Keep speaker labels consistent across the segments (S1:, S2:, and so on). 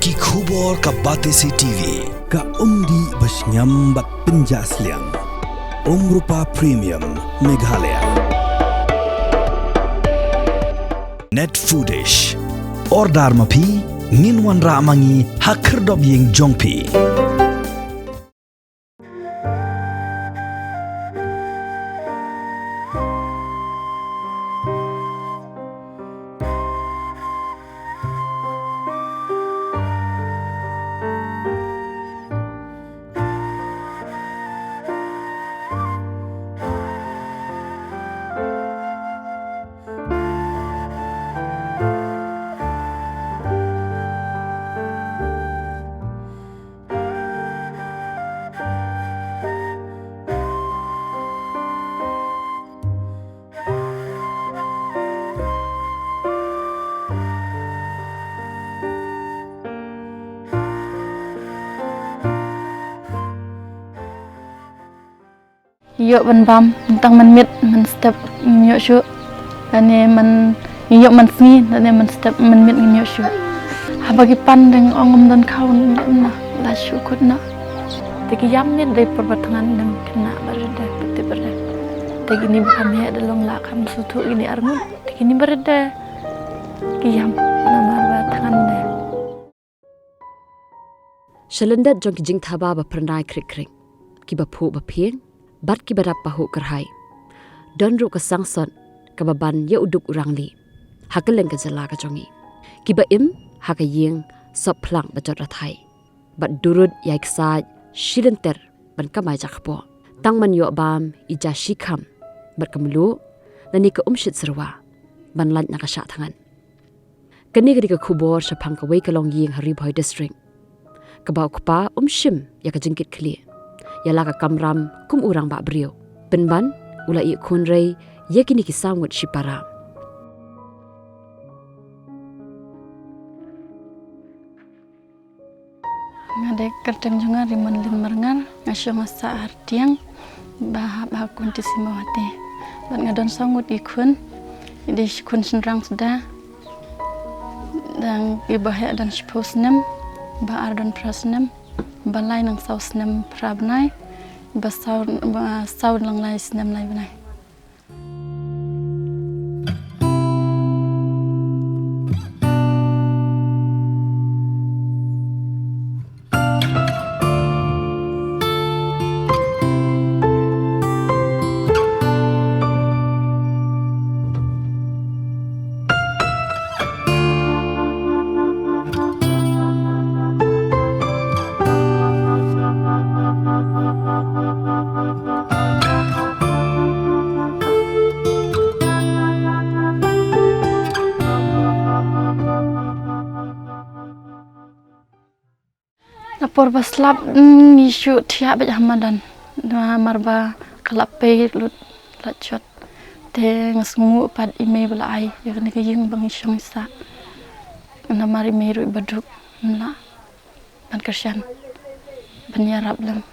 S1: Ki khubor ka Batesi TV.
S2: Ka umdi basnyambat penjaslian. Rupa Premium Meghalaya.
S1: Net Foodish. Ordar mapi minwan ramangi hakerdob ying jongpi.
S3: Yuk bam tentang menmit step yuk syu ane yuk sni ane step menmit yuk syu bagi pandang ongom dan kaun la syukur na tegi yamnya dari perbatangan dan kena berada peti berada tegi ini bukan ya dalam lakam sutu ini arngun tegi ini berada kiyam nama berbatangan deh
S4: Shalendat jong kijing thaba ba pranai krik krik kiba phu ba phieng bat ki barap pahu kerhai don ru ka sangson ka baban ya uduk urang li hakeleng ka jala ka jongi ki ba im haka ying sop phlang ba jot rathai bat durut yai ksa shilenter ban ka mai jakpo tang man yo bam ija shikham bat kamlu nani ka umshit serwa ban lan na ka sha thangan kani gri ka khubor shaphang ka wei ka long ying hari bhoi district ka ba ukpa umshim ya ka jingkit khli yala ka kamram kum urang ba brio penban ulai khunrei yakini ki samut shipara
S3: ngade kerteng junga riman lin marngar ngasyong sa artiang bah kunti simawate ban ngadon sangut ikun di kun senrang seda dan ibahya dan spusnem ba ardon prasnem balai nang saus nem prabnai basau lang lai snem lai banai Lapor baslap isu tiap baca Ramadan marba kalape lut lacot te ngasngu pad ime bela ai ya kena kayeng bang isyong isa na mari meru baduk na ban kersan banyarap lam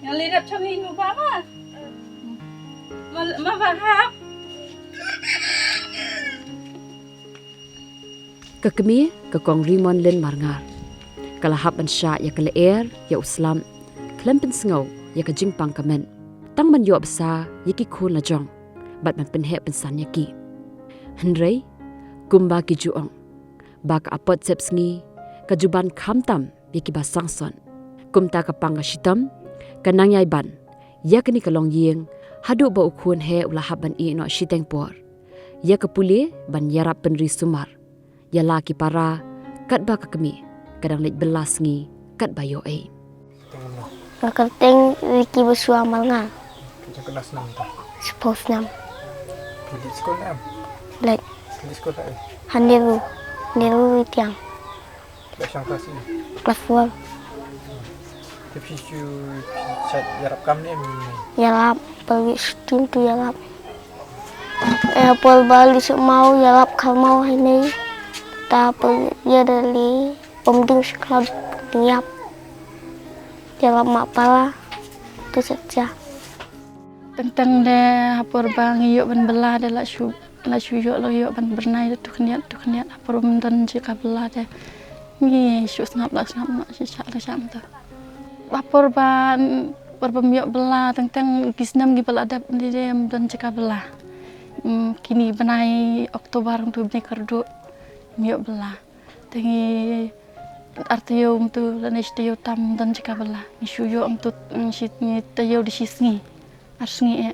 S3: Ngalirap chongin mo ba ma? Mabahap.
S4: Kakemi ka kong rimon len marngar kalahap an sha ya kala air ya uslam klempen sngau ya ka jingpang kamen tang man yo bsa yiki khol na jong bat man pen he pen san yaki hendrei kumba ki juong ba ka apot sepsngi ka juban khamtam yiki ba sangson kumta ka panga shitam kanang yai ban yakni kalong yeng hadu ba ukhun he ulahab ban I no shiteng por ya ka puli ban yarap penri sumar ya la ki para kat ba ka kemi kadang lej belas ngi kat ba yo
S5: Kerteng wiki bersua amal nga.
S6: Kelas 6 tu.
S5: 10 năm.
S6: Di sekolah am.
S5: Lek
S6: Di sekolah ai.
S5: Niru tiang
S6: Basang kelas ini.
S5: kelas 4.
S6: Tapi chat jarap kam ni.
S5: Yarap pergi steam tu yarap. Pol bali mau yarap kau mau ini. Ta pergi ya dari pemding sekolah tiap. Yarap mak pala tu saja.
S3: Tentang de hapor bang yuk ban belah de la shu yuk lo yuk ban bernai tu keniat hapor dan jika belah de ni shu snap nak si cak la sam tu. Hapor ban yuk belah tentang kisnam gi belah adab di dem dan jika belah. Kini benai Oktober tu bni kerdu yuk belah. Tengi artium tu dan istiyo tam dan jika belah. Ni shu yuk tu ni tayo di sisngi. Arsengi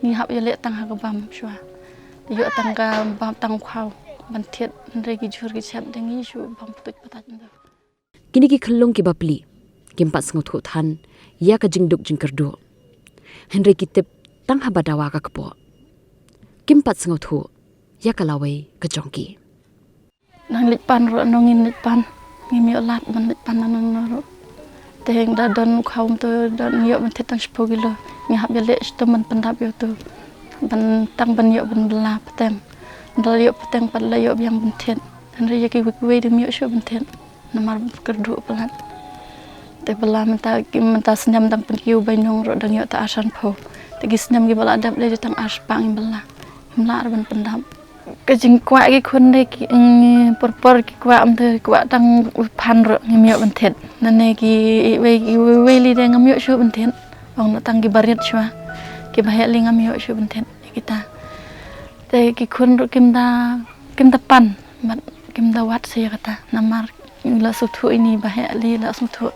S3: ni hab yele tang ha bam shwa yo tang ka bam tang khau ban thiet re gi jur gi chap dengi shu bam put patat ndo
S4: Kini ki khallong ki bapli kimpat sngot khu than ya ka jingduk jingkerdu Henry ki tip tang ha badawa ka kpo kimpat sngot khu ya ka lawai ka jongki
S3: nang lit pan ro nongin lit pan ngi mi lat ban lit pan nang ro teng da don khau tu don yo ban thiet tang spogilo ni hab yele teman pendap yo tu ban tang ban yo ban bela petem dal yo peteng pad la yo yang bentian dan re yaki we de mi yo shu bentian namar kerdu pelat te bela menta senyam tang penkiu bainong ro dang yo ta asan pho te gi senyam gi bala adap le tang as pang bela himla ban pendap ke jing kwa gi khun de ki por ki kwa am te kwa tang phan ro mi yo bentian nan ne gi we li de ngam yo shu bentian Ong natang ki barit shwa ki bahaya lingam yo shu benten kita te ki khun ro kim da pan mat kim da wat se kata namar la suthu ini bahaya li la suthu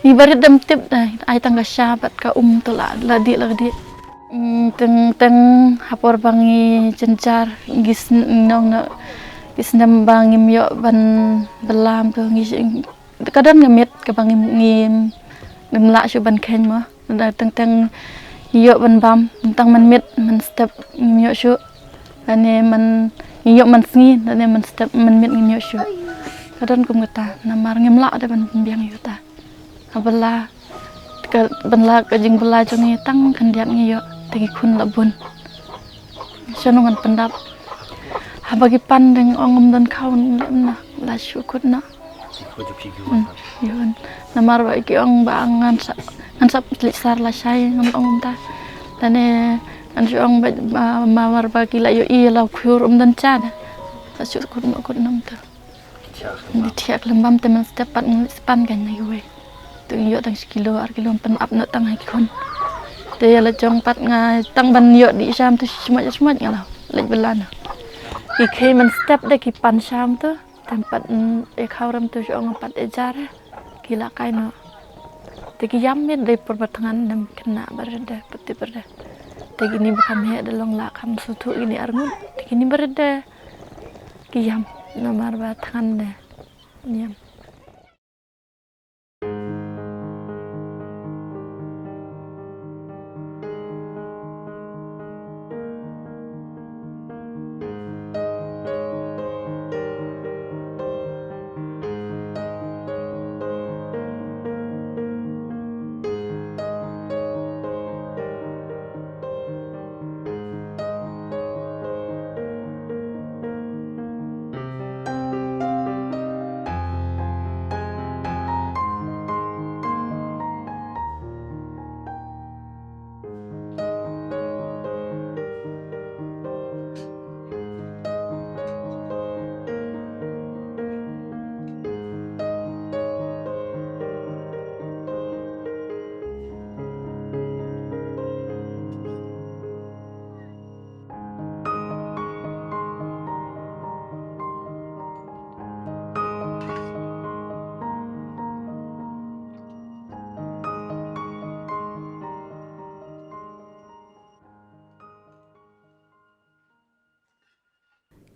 S3: ni barit dam tip da ai tang ga syabat ka to la di teng hapor bangi cencar gis nong na gis nam bangi yo ban belam tu ngi kadang ngemit ka bangi ngim la shu ban khen mo da tentang yo ban bam tentang man step yo shu ane man yo man sngi ane man step man mit yo shu kadon kum kata namar ngem la da ban biang yo ta abala ka ban la ka jing bela jong tang kandiat ngi yo tegi kun la bun sanungan pendap habagi pandeng ongom dan kaun la shu kutna yun namar ba ki ong bangan sap lisar la sai ngom ta tane an ong ba mawar ba ki la yo i la khur dan cha da su kut nam ta di tiak lembam temen stepat span kan na we tu yo tang kilo kilo pen ap na tang hai kon te la jong pat nga tang ban yo di sam tu smaj ngala lek belana ki ke man step de ki pan sam tu tempat khauram tu ong pat ejar kila kai no tegi yamin dari perbatangan dan kena berada peti berada tegi ni bukan he dalong la kam sutu ini arngun tegi ni berada kiyam nomor batangan deh yam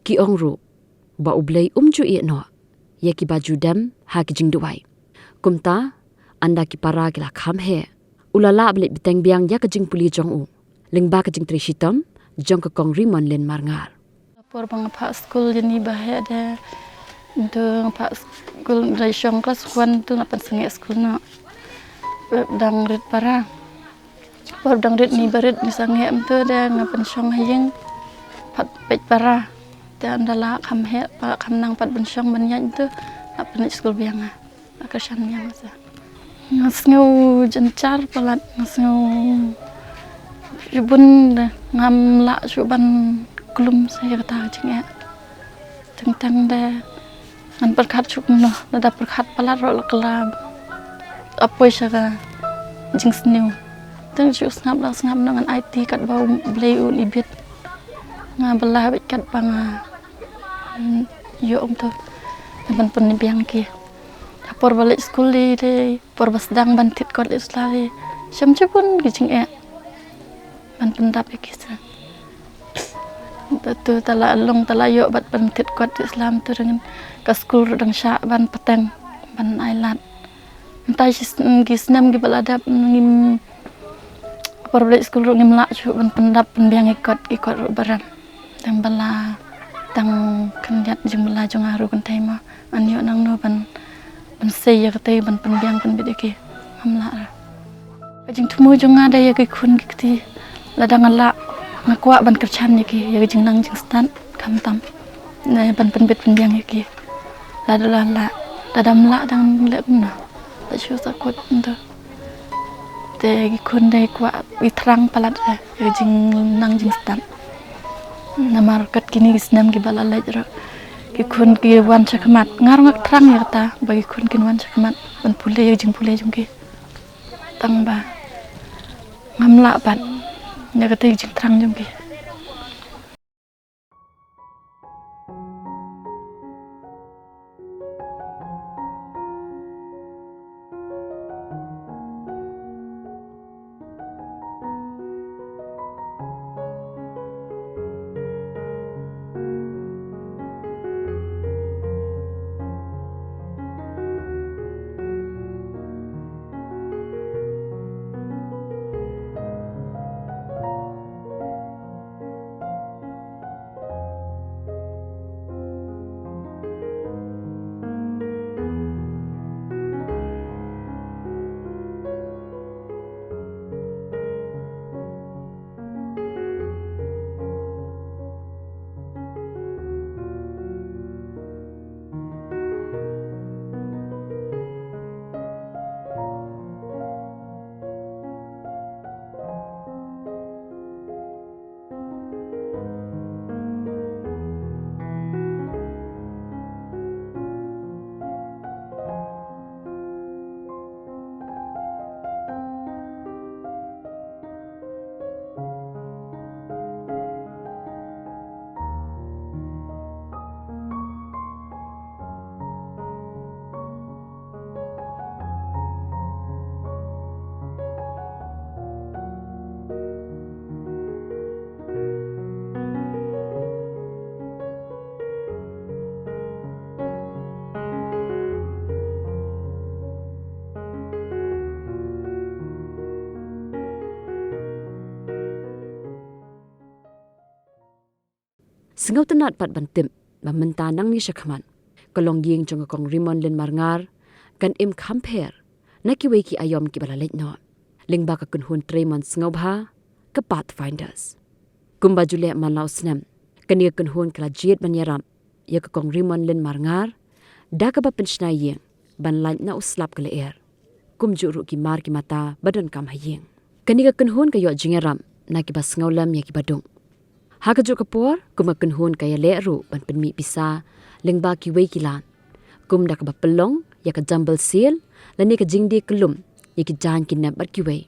S4: ki ongru ba ublei umju i no ya ki baju dam ha ki jing duai kumta anda ki para ki la kham he ulala ble biteng biang ya ka jing puli jong u Lengba ke jing Trishitom jong ke kong rimon len marngar.
S3: Por bang pak school jeni bahaya ada untuk pak school dari syong kelas 1 tu ngapan sengit school nak dang rit para por dang rit ni berit ni sengit tu ada ngapan syong hayeng pat pet para dan adalah kam he pak kam nang pat ben syong ben yan tu ngapan school biang akasan biang sa ngasngau jencar palat ngasngau Jubun ngam la juban kulum saya kata cingnya tentang dah ngan perkat cukno nada perkat palar rol kelam apa syaga jing sniu teng cuk ngam dengan IT kat bau blei libit ngabelah kat bang yo tu ban pun biang ki apor balik school de por basdang bantit kot islami syam cupun gicing ban pendap kisah tu tala long tala yo bat pentit kuat Islam tu dengan ke school dang sya ban peteng ban island entah gisnam gi baladap ngim por balik school ngim la chu ban pendap penbiang ikot baran tang bala tang kenjat jing bala jong aru kan taima an yo nang no ban sei ya kate ban penbiang pen bidiki amla jing tumu jong ada ya ki kun ki ladang ala ngakwa ban kerchan yaki ya jing nang jing stan kam tam na ban penbit penbiang yaki la dadam la dang le na ta shu sakut nda te gi kun dai kwa itrang palat ya jing nang jing stan na market kini gisnam gi bala lejra gi kun gi wan chakmat ngar ngak trang ya ta bagi kun kin wan chakmat ban pule ya jing jung gi tang ba ngam la ban ya kata jing terang jom ke.
S4: Sengau tenat pat bantim mentanang ni syakman kolong ying jong kong rimon len marngar kan im compare naki weki ayom ki bala letno lingba ka kun hun tremon sengau bha ke pathfinders kumba jule malau snam kan ye kun hun kala jiet ban yaram ye ka kong rimon len marngar da ka ba penchna yeng ban lain na uslap kala air kum juru ki mar ki mata badan kam hayeng kan ye ka kun hun ka yo jingaram naki ba sengau lam ye ki badung Hakajuk kapor kumakun hun kaya leru ban penmi pisa lengba ki wei kilan kum dak ba pelong ya ka jambal seal lani ka jingdi kelum ya ki jan kinap bar ki wei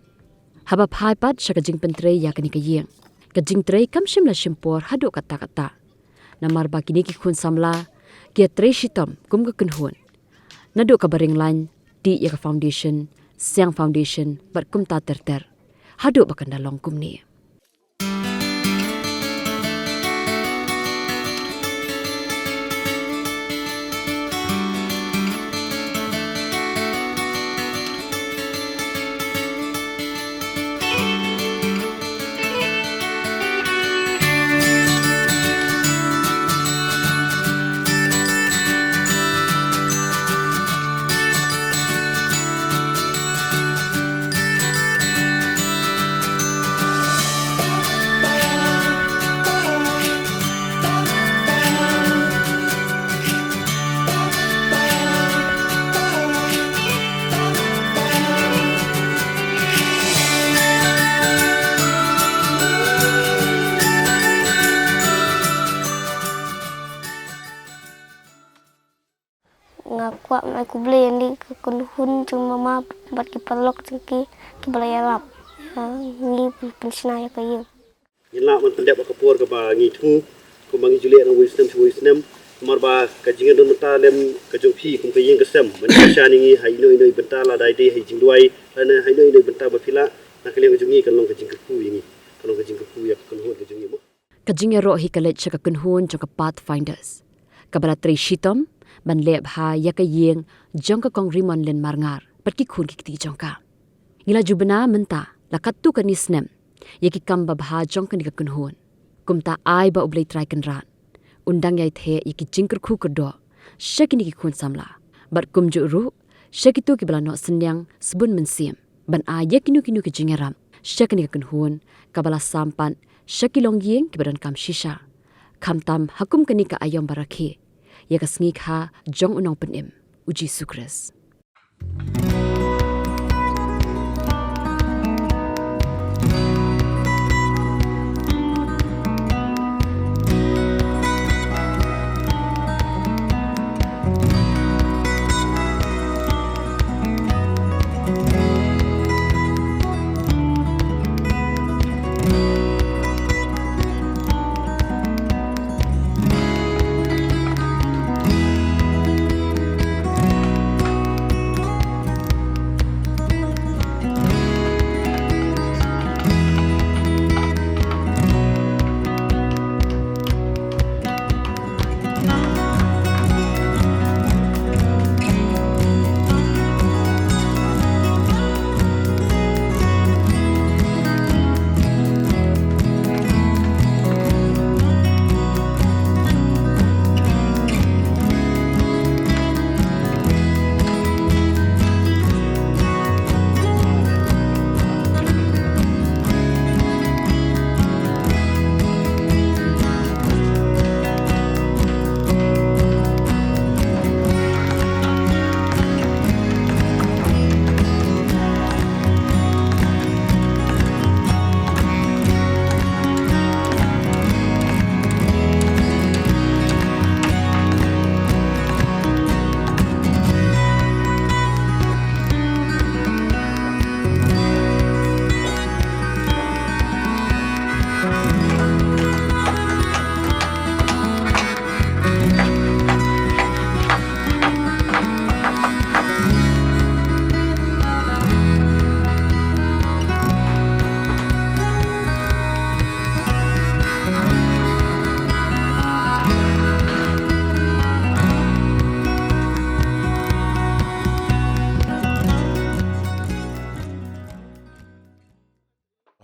S4: haba phai pat shaka jing pentre ya kani ka yeng ka jing tre kam shim la shimpor hadu kata kata namar ba kini ki khun samla ki tre shitom kum ka kun hun nadu ka baring lan di ya ka foundation siang foundation bar kum ta ter hadu ba kan dalong kum ni
S5: kuat aku beli ni ke kunhun cuma mama bat ki pelok cengki ki belayarap ni pensna ya kayu
S7: Ila man pendek kapur ke ba ngi thu ko mangi juliet ang wisdom marba kajingan don mata lem kajung phi kum kayeng kesem man shani ngi haino ino benta la dai dei hijing duai ana haino ino benta ba phila na kaliang kajung ngi kan long kajing ku yingi kan long kajing ku ya kan ho kajung ngi mo
S4: Kajing ro hi kalet chaka kunhun jong ka pathfinders. Kabala tri shitom ban leb ha yakayeng jong ka kong rimon len marngar pat ki khun ki ti jong ka. Ngila jubna menta la kattu ka nisnem yaki kamba bha jong ka ni ka kunhun. Kumta ai ba ublei try kan ran. Undang yai the yaki jingker khu ka do shakini ki khun samla. Bat kumju ru shakitu ki bala no senyang sebun mensim ban a yakinu kinu ki jingeram shakini ka kunhun kabala sampan Shakilong yeng kibadan kam shisha. Kam tam hakum kanika ayom barakhe. Yaka sngik ha jong unong penim. Uji sukres.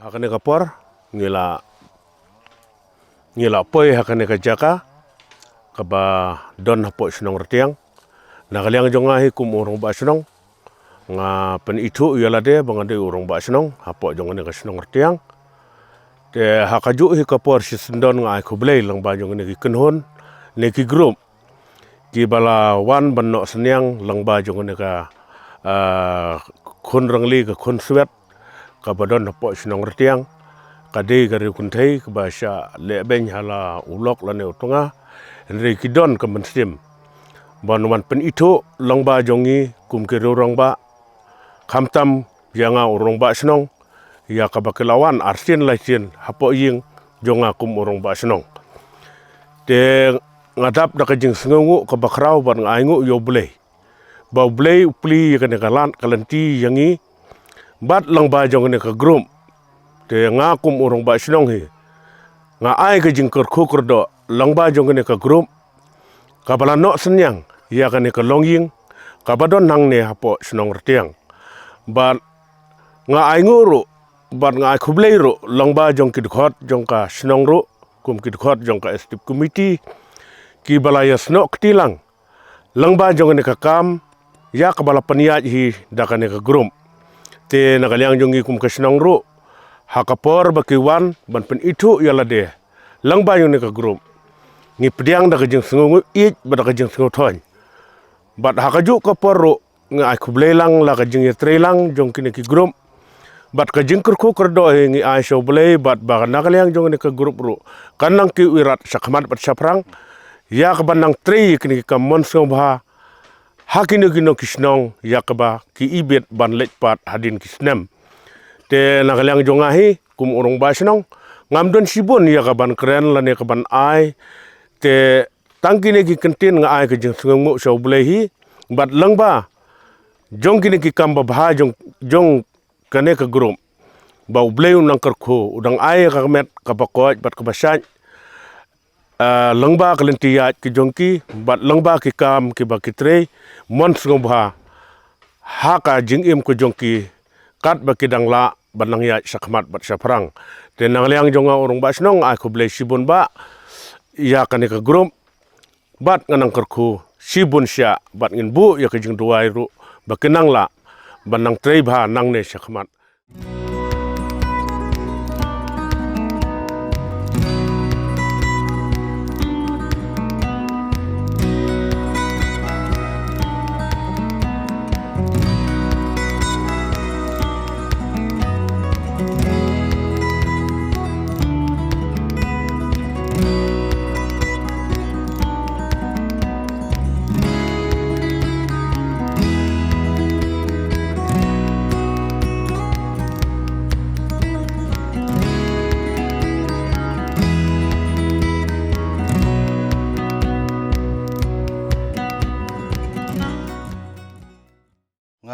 S8: Hakane kapor ngila poi hakane ka jaka kaba don hapo snong retiang nakaliang jonga hi kum urong ba snong nga pen itu yalade bangade urong ba snong hapo jonga ne ka snong retiang te hakaju hi kapor si sendon nga ai kublei lang ba jonga ne ki kenhon ne ki group ki bala wan banno senyang lang ba jonga ne ka khun rangli ka khun swet kabadon hapo sinong retiang kade gari kuntai kabasha lebeng hala ulok lane utunga henry kidon ka menstim banwan pen itu longba jongi kum ke rongba khamtam yanga urongba sinong ya kabakelawan arsin laisin hapo ying jonga kum urongba sinong te ngadap da kajing sengungu kabakrau ban ngaingu yo blei ba blei upli yakane kalan kalanti yangi bat lang ba jong ne ka group te nga kum urong ba sinong hi nga ai ka jing kur khukur do lang ba jong ne ka group ka bala no senyang ya ka ne ka longying ka badon nang ne hapo sinong rtiang bat nga ai nguru bat nga ai khublei ro lang ba jong kid khot jong ka sinong ro kum kid khot jong ka stip committee ki bala ya sno ktilang lang ba jong ne ka kam ya ka bala paniat hi da ka ne ka group te nakaliang jongi kum kasnong ro hakapor bakiwan ban pen itu yala de lang ba yung ne ka group ngi pediang da kajing sengu it ba da kajing sengu thon bat hakaju kapor ro nga ai kublelang la kajing yetrelang jong kine ki group bat kajing kurku kerdo ngi ai show blay bat ba nakaliang jong ne ka group ro kanang ki wirat sakmat bat saprang ya ka banang tre kine ka monsong ba hakino kino kisnong yakaba ki ibet ban lekpat hadin kisnem te nagalang jongahi kum urung basnong ngamdon sibon yakaban keren lane kaban ai te tangkine ki kentin nga ai ke jeng sungu so blehi bat langba jong kini ki kamba bha jong kane ka grum bau bleu nang kerko udang ai ka met ka pakoj bat ka basaj langba kalentiya ki jongki bat langba ki kam ki bakitre mon sungba ha ka jingim ko jongki kat bakidang la banang ya sakmat bat saprang te nangliang jonga urung basnong ai ko blei sibun ba ya kane ka grum bat nganang kerko sibun sya bat ngin bu ya ka jing duai ru bakenang la banang trei bha nang ne sakmat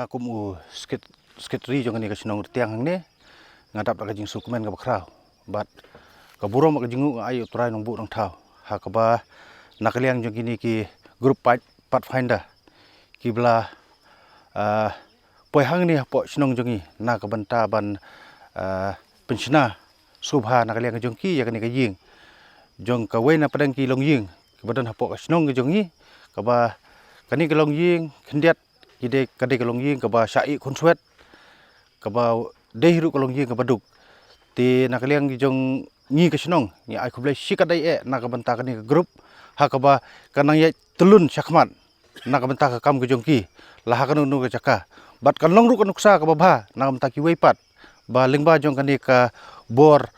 S9: kumu sketri jong ni ka sinong tiang hang ne ngadap ka jing sukumen ka bakrau bat ka burom ka jingu ayu trai nong bu nong thau ha ka ba nakaliang jong kini ki group pathfinder ki bla poi hang ni po sinong jongi na ka banta ban pensiona subha nakaliang jong ki ya ka ni ka ying jong ka we na padang ki long ying ki badan ha po ka sinong jong ni ka ba kani ka long ying khendiat ide kade kalong ying ka ba syai konsuet ka ba dehiru kalong ying ka baduk te nakaliang jong ngi ka sinong ni ai khublai sikadai na ka banta kani ka group ha ka ba kanang ye telun syakmat na ka banta ka kam ka jongki la ha kanu nu ka jaka bat kalong ru ka nuksa ka ba bha na ka banta ki weipat ba lingba jong kani ka bor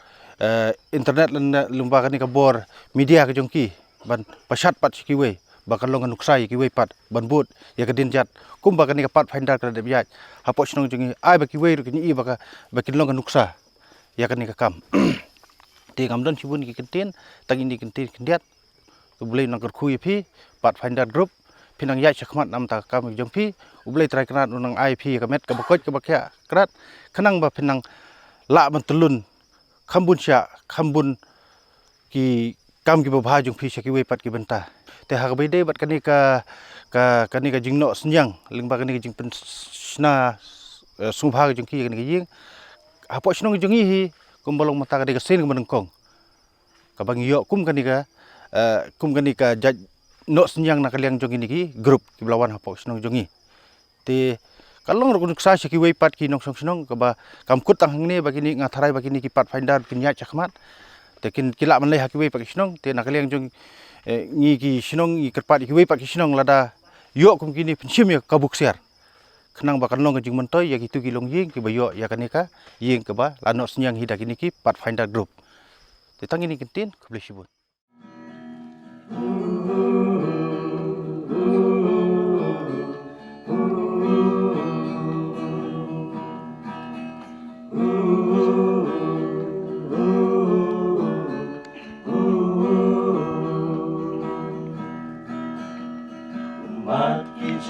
S9: internet lingba kani ka bor media ka jongki ban pasat pat ki wei bakal longan nuksai ki wei pat banbut ya kadin jat kum bakal ni pat finder ka de biat hapo snong jungi ai baki wei ru ni baka bakin longan nuksa ya kan ni ka kam ti ngamdon sibun ki kentin tang ini kentin kendiat ublei nang kerkhui phi pat finder group pinang ya sakmat nam ta kam jong phi ublei trai kanat nang ai phi ka met ka bakoj ka bakya krat khanang ba pinang la ban telun khambun sya khambun ki kam ki ba jong phi sya ki wei pat ki benta te ha bai dei bat kani ka jingno senjang lingba kani jing pensna subha jing ki kani jing apo snong jing hi kumbolong mata kani ka sen menengkong ka bang yo kum kani ka jaj no senjang na kaliang jong ini ki grup ki belawan apo snong jing te kalong ro sa ki wei pat ki nong snong ka ba kam kut tang ne bagini ngatharai bagini ki pat finder pinya chakmat te kin kila man lai ha ki wei pat snong te na kaliang jong ngi ki sinong i kerpat ki wei pak ki sinong lada yo kum kini pensim ya kabuk siar khnang bakan long jing mentoy ya gitu ki long ying ki bayo ya kanika ying ke ba lano senyang hida kini ki pathfinder group tetang ini kentin kebleh sibun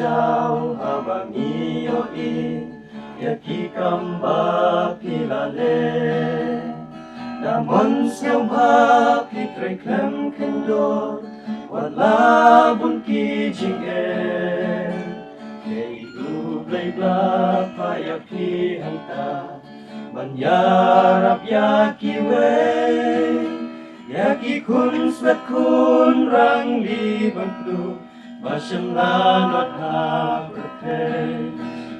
S10: Jauh abangi yoi yaki kamba pilale namun siang ba pikre klem kendor wala bun ki jinge kei du blai bla pa yaki hanta banyarap yaki we yaki kun swet kun rang li bantu Masem lanot ha berke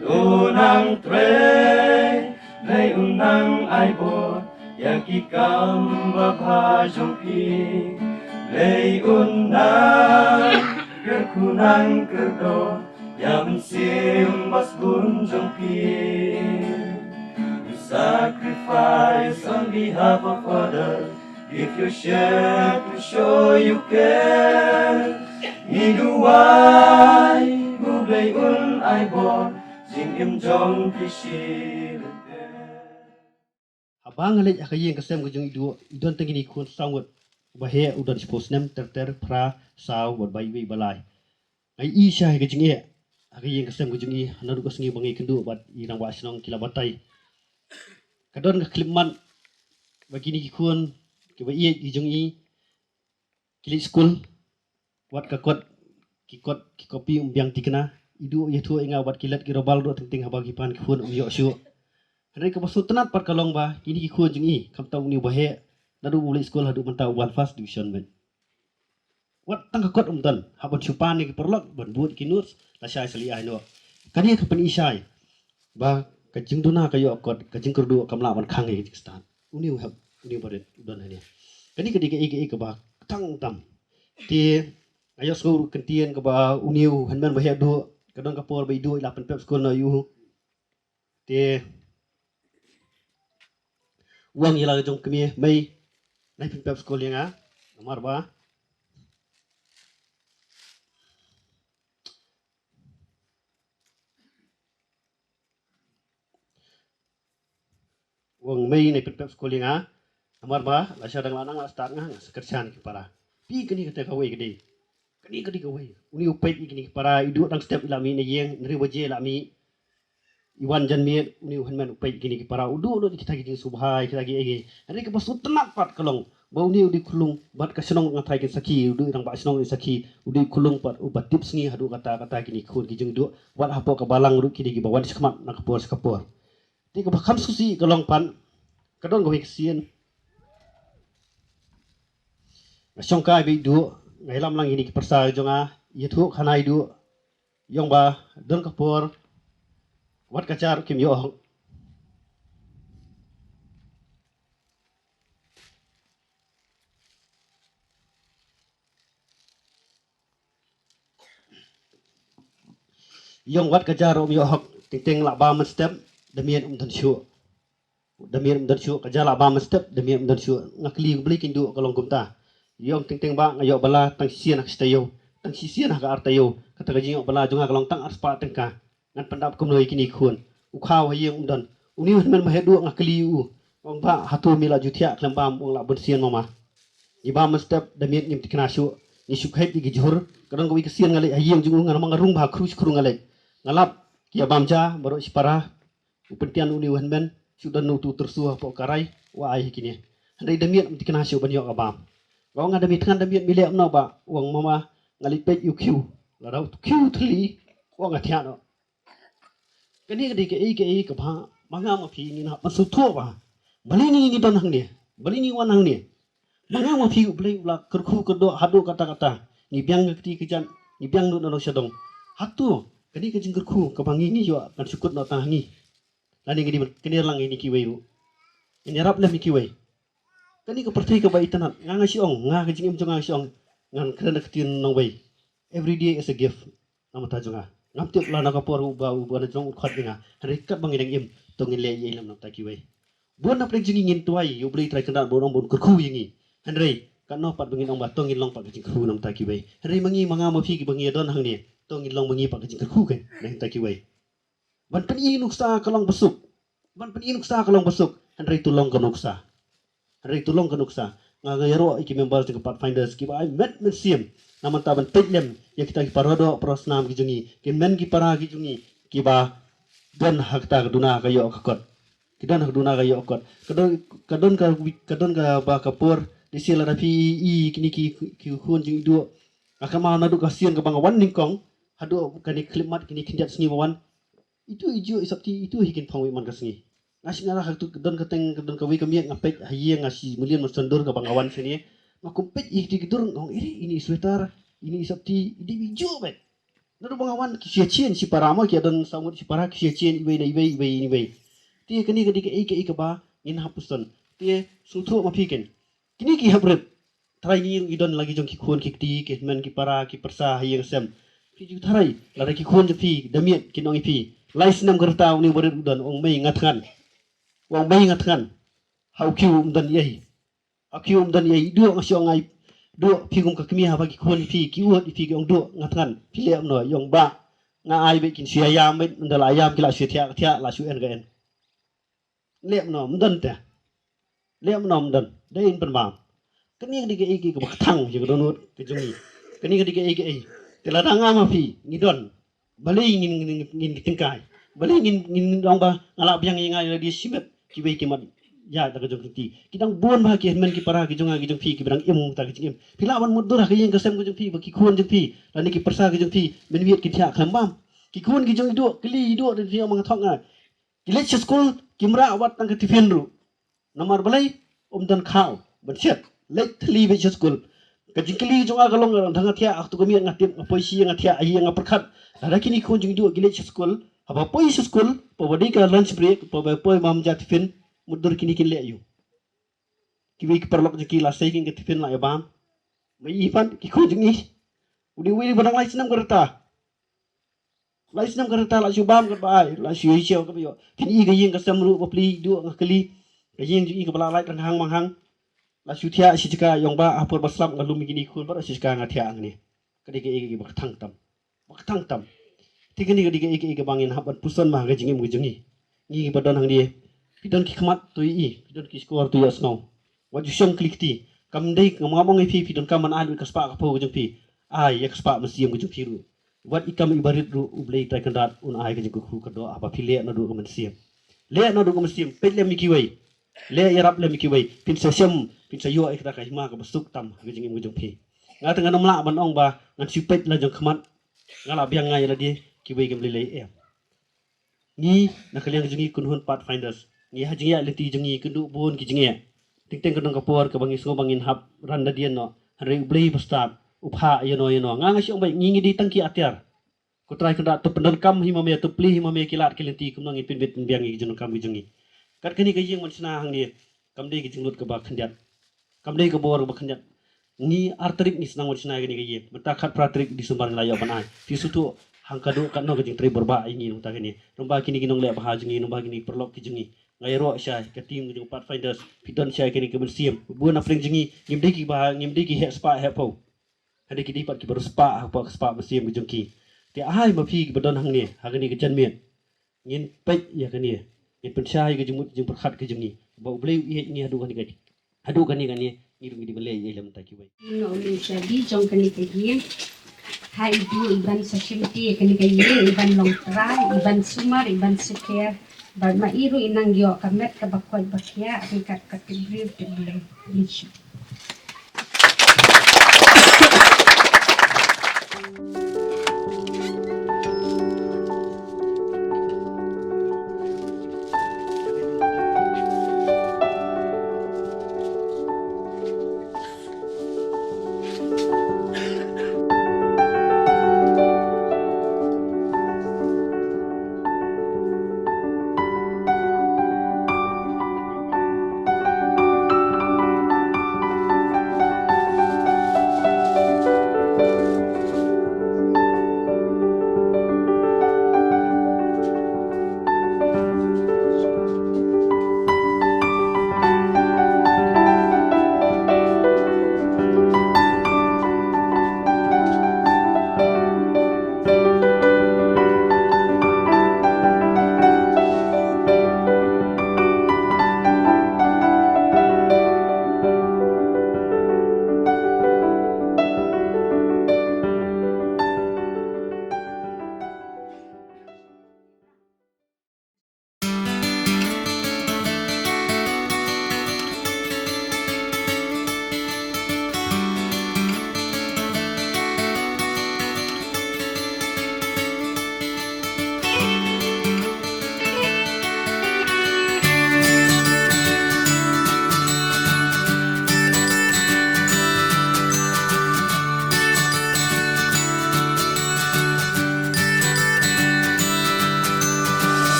S10: Tunang tre Nei unang ai bot Yaki kam babha jompi Nei unang Kerkunang kerdo Yaman sim bas bun jompi You sacrifice on behalf of others Give your share to show you care Hiduai, ngày un ai bor jing im jong pishir
S7: Abang alej akayeng kasem gujung idon tengini kun sangut bahe udan sposnem ter pra saw bot bai bai balai ai isha he gujung e akayeng kasem gujung i hanaru kasngi bangai kendu bat irang wa snong kila batai kadon ka klipman bagini kun ke ba ie gujung i kili school wat ka kot ki kopi umbiang tikna idu ye thu inga wat kilat ki robal do ting habagi pan kun yo shu Hari kemasuk tenat par kalong ba kini ki khun jing i kam tau ni bahe nadu uli school hadu mantau one first division ben wat tang kot dan haban chupan ni perlok ban buat kinut la syai sali ai no kani ka pen isai ba ka jing duna ka yo kot ka jing kerdu kamla ban khang e stan uni hab uni baret don hani kani ka dik e ka ba tang tam ti ayo school kentien ka ba uni hanban bahe do kadon ka por ba idu la pen pep school no yu ti uang ialah jong kami mai naik pep sekolah yang nomor ba uang mai naik pep sekolah yang nomor ba la syadang lanang la start ngah sekerjan ki para pi kini kata kawai kini kawai uni upai kini para idu dang step ilami ne yeng nri waje lami Iwan janmi uni hanman upai kini ki para udu kita ki subhai kita ki ege ani ke basut tenat pat kalong bau ni udi kulung bat ka senong ngatai ki saki udu rang ba senong saki udi kulung pat ubat tips ni hadu kata kini khun ki jeng du wat hapo ka balang ru kini ki bawan skmat nak kapor ti ka bakam susi kalong pan kadon go hiksin songkai bi du ngailam lang ini ki persa jonga yetu khanai du yong ba don kapor wat kacar kim yo yong wat kacar om yo hok ting la ba man step demian dan shu kajar la ba man step demian dan shu ngakli beli kindu kalong kumta yong ting ba ngayo bala tang sian ak stayo tang sisian ka artayo kata gajing bala jonga kalong tang arspa tengka ngan pendap kumnoi kini khun ukhaw hayeng dan uni man mahedu ngakli u ong ba hatu mila jutia klambam ong la bersian mama iba mestep damiet nim tiknashu ni shukhait gi jhur kadang ko ikasian ngale hayeng jungu ngan mangarung ba krus krung ngale ngalap kia bamja baru sipara upentian uni wanben sudan nu tu tersu po karai wa ai kini handai damiet nim tiknashu banyo abam gao ngada mitkan damiet mile amno ba ong mama ngali pet yu kyu la rau kyu thli ong athiano kani ke ke ba manga ma phi ni na pasu tho ba bali ni don hang ni bali ni wan hang ni manga ma phi blai ula kerkhu kedo hadu kata ni biang ngati kejan ni biang nu no syadong hatu kani ke jing kerkhu ke bangi ni yo kan sukut no tangi lani kini lang ini kiwei ru ini rap le mi kiwei kani ke perti ke bai tanat nganga si ong nga ke jing im jonga si ong ngan kren ketin nong bai every day is a gift nama ta jonga ngam tiap la na kapor uba na jong khat dinga rekat bangin im tongin le ye lam ta kiwei bon na prek jing ngin tuai yo blai trai kana bon bon kerkhu yingi hanrei kan no pat bangin ong ba tongin long pat jing kerkhu nam ta kiwei hanrei mangi manga ma phi ki bangi don hang ni tongin long mangi pat jing kerkhu ken nang ta kiwei ban pen i nuksa kalong besuk hanrei tulong ka nuksa ngayaro iki members ke pathfinders ki ba met sim naman taban peglem ya kita ki parodo prosnam ki jungi ki men ki para ki jungi ki ba don hakta duna kayo akot ki don duna kayo akot kadon ka ba kapur disila na pi i kini ki khun jing du akama na du kasian ka bangawan ningkong hadu kani klimat kini kinjat sngi wawan itu ijo isapti itu hikin pangwi man kasngi nasi ngara haktu kedon kawi kami ngapek hayeng ngasi mulian masondur ka bangawan sini makumpet ikti kidur ngong ini sweater ini isapti ini bijo bet nado bangawan kisiacien si parama ki adon samut si para kisiacien ibai ini bai ti kani ke ba in hapuson ti suthu mapiken kini ki habret trai ni idon lagi jong ki khon ki ti ki men ki para ki persa hayeng sem pi ju tharai la ki khon je pi damiet ki nong pi lais nam gerta uni boret udon ong mei ngatkan wang bay ngatkan hau kiu dan yai akiu dan yai do ngasio ngai do pigum ka kemi ha bagi kon pi kiu pi ong do ngatkan pile amno yong ba nga ai be kin sia yam be ndala yam kila sia thia la su en ga en lem nom dan ta lem nom dan dai in pen bam kani di ke ki ka thang je ko donut ke jungi kani di ke te la danga ma fi ni don bali ngin tingkai bali ngin dong ba ngala biang ngai di simet ki be ki mat ya ta jong ti kidang bon ba ki men ki para ki jonga ki jong fi ki berang im ta ki im pila wan mudur ha ki yeng kasem ki jong fi ba ki khon jong fi la ni ki persa ki jong fi men wiet ki thia kham bam ki khon ki jong ido ki li ido den fi mang thok ngai ki le school ki mra wat tang ki fen ru nomor balai dan khau ban set le thli be school ka jing ki li jong a galong ran thang thia ak tu ko mi ngatim poisi nga thia ai nga perkhat la ki ni khon jong ido ki le school apa poisi school po badi ka lunch break po ba poi mam ja tifin mudur kini kin le yu kiwi ki perlok jeki la sei kin ketifin la ya bam mai ipan ki ko jengi udi wi badang lai sinam kereta la su bam kat bai la su xiao ka bio kin i ga yeng ka sam ru pli du ngakali ka yeng ju i ka bala lai tang hang mang hang la su thia si jika yong ba apur baslam ngalumi kini khun ba si jika ngathia angni kadi ke i bak thang tam tikani kadi ke bangin haban pusan ma ga jingi mu jengi ni badan hang dia pidon ki khamat tu i pidon ki skor tu yas ngau waju syong klik ti kam dei ngamong i pidon kam man adu ka spa ka po jeng pi ai yak spa mesiam ku jeng ru wat ikam ibarit ru ublei tai kandat un ai ka jeng ku ka do apa pile na du ka mesiam le na du ka mesiam pet le mi ki wei le yarap le mi ki wei pin sa syam pin sa yo ai ka ka hima ka besuk tam ka jeng mu jeng pi nga tengah nomla ban ong ba ngan si pet la jeng khamat ngala biang ngai la di ki wei kam le le em ni nak kalian jengi kun hun pathfinders ni ha jingia leti jengi kendu bon ki jingia ting ting kadang kapor ka bangis ngo bangin hap randa dian no hari blei pastab upha yano nga ngasi ong bai ngingi di tangki atyar ko try kada to pendan kam hima me to pli hima me kilat kilenti kum nang ipin bet biang gi jenu kam gi jengi kat kani ka yeng man sina hang ni kam dei gi jenglut ka ba khandiat kam dei ka bor ba khandiat ni arterik ni senang man sina gani ga yeng mata khat pratrik di sumbar layo banai fi sutu hang kadu kan no gajing tri berba ini nung ta gini nomba kini ginong le bah jengi nomba gini perlok ki jengi ngai ro syai ka tim gajing pathfinders pidon syai kini ke bersiam buan afring jengi ngimde ki bah ngimde ki he spa he po hade ki dipat ki ber spa apa spa bersiam gajing ki ti ai ma phi ki bedon hang ni ha gani ke jan miet ngin pet ya kani ngin pen syai gajing mut jing perkhat ke jengi ba blei i ni adu kani gani ngiru ngi di bele ilam ta ki bai
S11: no min syadi jong kani ke hi hai du iban security kani kaye iban longtrai iban sumar iban seker bar mairu inang gyo kamet ka bakoy bakya kat katibri tibli lichu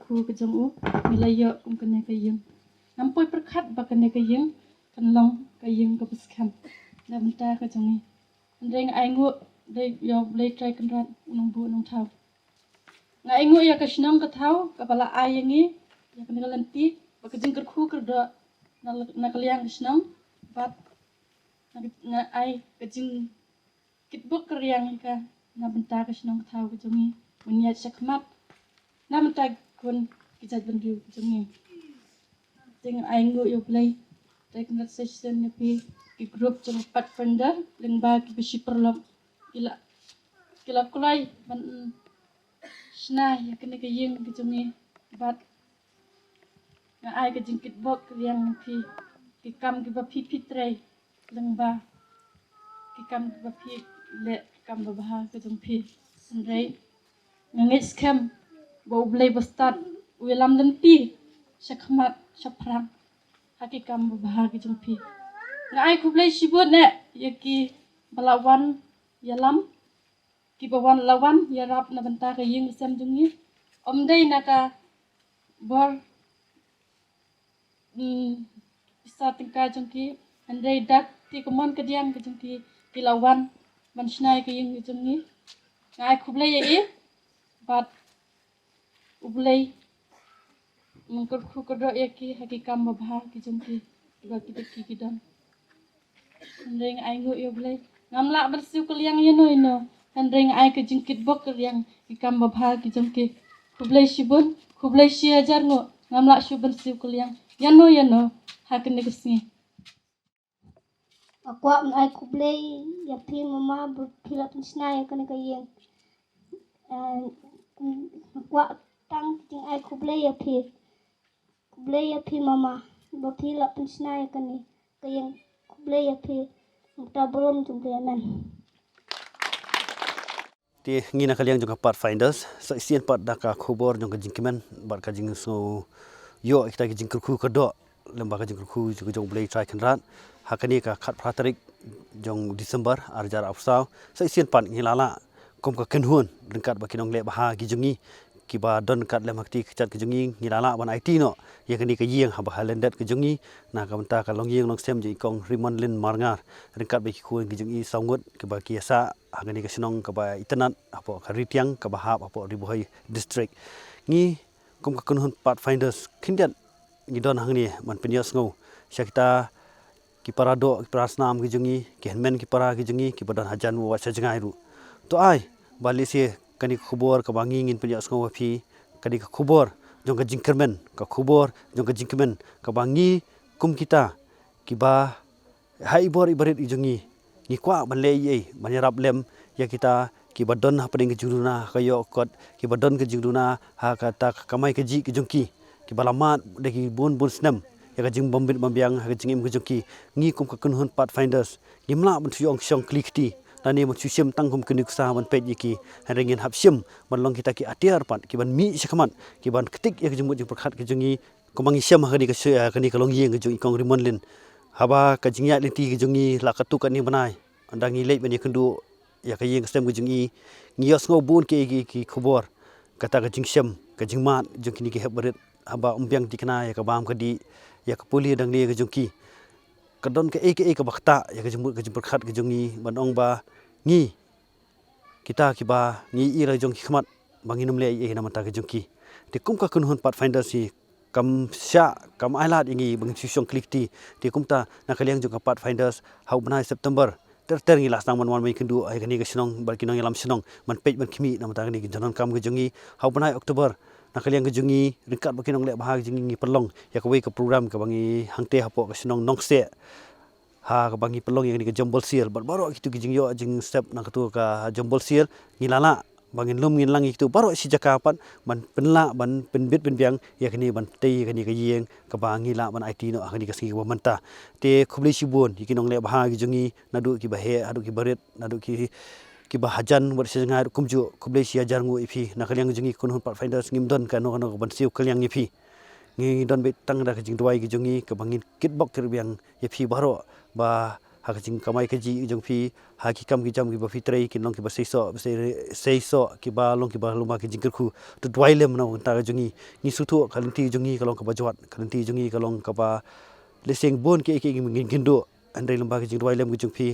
S3: khu ke jong u milayo kum kene ke yeng nampoi perkhat ba kene ke yeng kan long ke yeng ke beskan na benta ke jong ni reng ai ngu de yo le trai kan rat nong bu nong thau ngai ngu ya ke snong ke thau ke bala ai yengi ya kene ke lenti ba ke jeng ke khu ke do na ke liang snong bat na ai ke jeng kit bok ke riang ka na benta ke snong thau ke jong ni munya sakmat na benta kun kijat bendu ke jong ni jeng ai ngu yo play teknik session ni pi ki group jeng pat fender leng ba ki bisi perlok kila kulai ban sna ya kene ke yeng ke jong ni bat na ai ke jeng kit bok ke riang pi ki kam ki ba pi tray leng ba ki kam ki ba pi le kam ba ha ke jong pi rei ngis kem bo blay bastat wilam den pi sakmat saprang hakikam ba ke jong pi ngai ku blay sibut ne yaki balawan yalam ki bawan lawan yarap na benta ke yeng sem jong ni omdei naka bor bisa tingka jong ki andai dak ti komon ke diang ke jong ki lawan ban snai ke yeng jong ni ngai ku blay ye bat ublay mengkur ku kedok yaki hakikam ba ke jong ki ba ki dan andai ai ngu yo blay ngamla bersiu keliang ye no andai ai ke jingkit bok keliang ikam babha ki jongke kublai shibun kublai shi ajar ngo ngamla shu bersiu keliang yano hakene kesni
S5: Aku ai kublai ya pi mama berpila pensna ya kene ke yeng aku tang jing ai kublai ya pi mama berpila pensna ya kene ke yeng kublai ya pi ta belum jumpa nan
S7: ti ngina kaliang jong pathfinders sa isian pat daka khobor jong jingkimen bar ka jing so yo kita jing ku ka do lemba ka jing ku jong blay try kan rat hakani ka khat pratarik jong Disember arjar afsau sa isian pat ngilala kom ka kenhun lengkat ba kinong le bah gi jongi ki ba don kat lem hakti kechat ke jongi ngilala ban IT no ye kani ka yeng ha ba halendet ke jongi na ka menta ka long yeng long sem ji kong rimon lin marngar lengkat ba ki khu ke jongi saungut ke ba kiasa hakani ka sinong ka ba itenat apo ka ritiang ka ba hap apo ribohai district ngi kom ka kenhun pathfinders kindian ngi don hangni man penyos ngau syakita ki parado ki prasnam ki jongi ki henmen ki para ki jongi ki badan hajan wa sajangai ru to ai balisi kani khubor ka bangi ngin penyas ngau phi kani khubor jong ka jingkermen ka khubor jong ka jingkermen ka bangi kum kita ki ba hai bor ibarit ijongi ni kwa banle ye manyarap lem ya kita ki badon ha pading ke juruna kayo kot ki badon ke juruna ha kata kamai ke ji ke jongki ki balamat de ki bun snem ya ka jing bombit mambiang ha jing im ke jongki ngi kum ka kunhun pathfinders ngimla ban tuyong syong klikti tani mo chusim tangkum kenik sa ban pet yiki haringin hapsim ban long kita ki atiar pat ki ban mi sakamat ki ban ketik ya jumut jing perkhat ke jongi komangi syam ha kani ka long yeng ke jongi kong rimonlin haba ka jingya lenti ke jongi la katu kan ni banai andangi lei ban yekendu ya ka yeng sem ke jongi ngiyos ngo bun ki khobor kata ka jingsem ka jingmat jongi ni ki hebret haba umbiang dikna ya ka bam ka di ya ka puli dang le ke jongi kadon ke ka bakta ya ke jumut ke jumperkhat ke jongi banong ba ngi kita ki ba ngi ira jong khmat banginum le na mata ke jongki ti kum ka kunhun pathfinder si kam sya kam ailat ingi bang sisong klikti ti kumta na kaliang jong pathfinders hau banai September ter ngi las nang man mai kendu ai kani ke sinong bar kinong yalam sinong man pej ban khimi na mata ni ke janon kam ke jongi hau banai Oktober na kaliang ke jongi ringkat ba kinong le bahag jongi ngi pelong ya ka wei ka program ka bangi hangte hapo ke sinong nongse ha ka bangi pelong yang ni ke jombol sil baro kitu ki jingyo jing step na katu ka jombol sil ngilala bangin lum ngin langi kitu baro si jakapan ban penla ban penbit penbiang ya kini ban tei kini ka yeng ka bangi la ban IT no kini ka singi ba manta te khubli sibun yikinong le baha gi jongi nadu ki bahe adu ki baret nadu ki bahajan ber sengai kumju khubli si ajar ngu ipi na kaliang jongi kunhun pathfinders ngimdon ka no ban siu kaliang ipi ngi don be tang da jing duai gi jongi ka bangin kitbok kerbiang ipi baro ba
S9: hak jing kamai kaji jong pi haki kam ki jam ki ba fitrei kin long ki ba seiso ki ba long ki ba luma ki jingkerku tu dwailem na ta jongi ni sutu kalinti jongi kalong ka ba jwat kalinti jongi kalong ka ba leseng bon ki ngin gindo andai lomba ki jing dwailem ki jong pi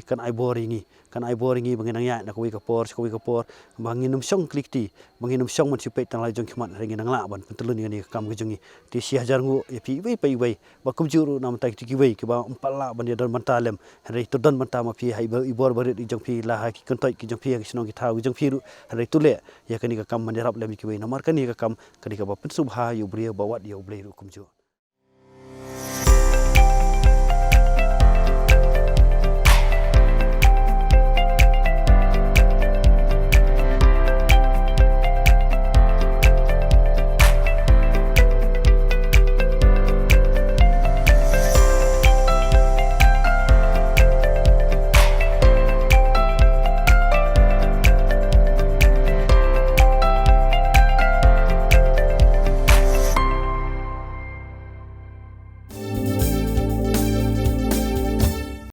S9: kan ai boringi banginang ya na ko ka por bangin num song klikti bangin num song man sipet tang lai jong khmat ringi nang la ban pentulun ni kam ki jongi ti si hajar ngu ya pi wei ba kum juru nam tai ki wei ki ba umpala ban ya don mantalem rei to don manta ma pi hai ba ibor barit i jong pi la ha ki kontoi ki jong pi ki snong ki thau jong pi ru rei tule ya kani ka kam man rap lem ki wei namar kani ka kam kani ka ba pensubha yu bria ba wat yu blei ru kum ju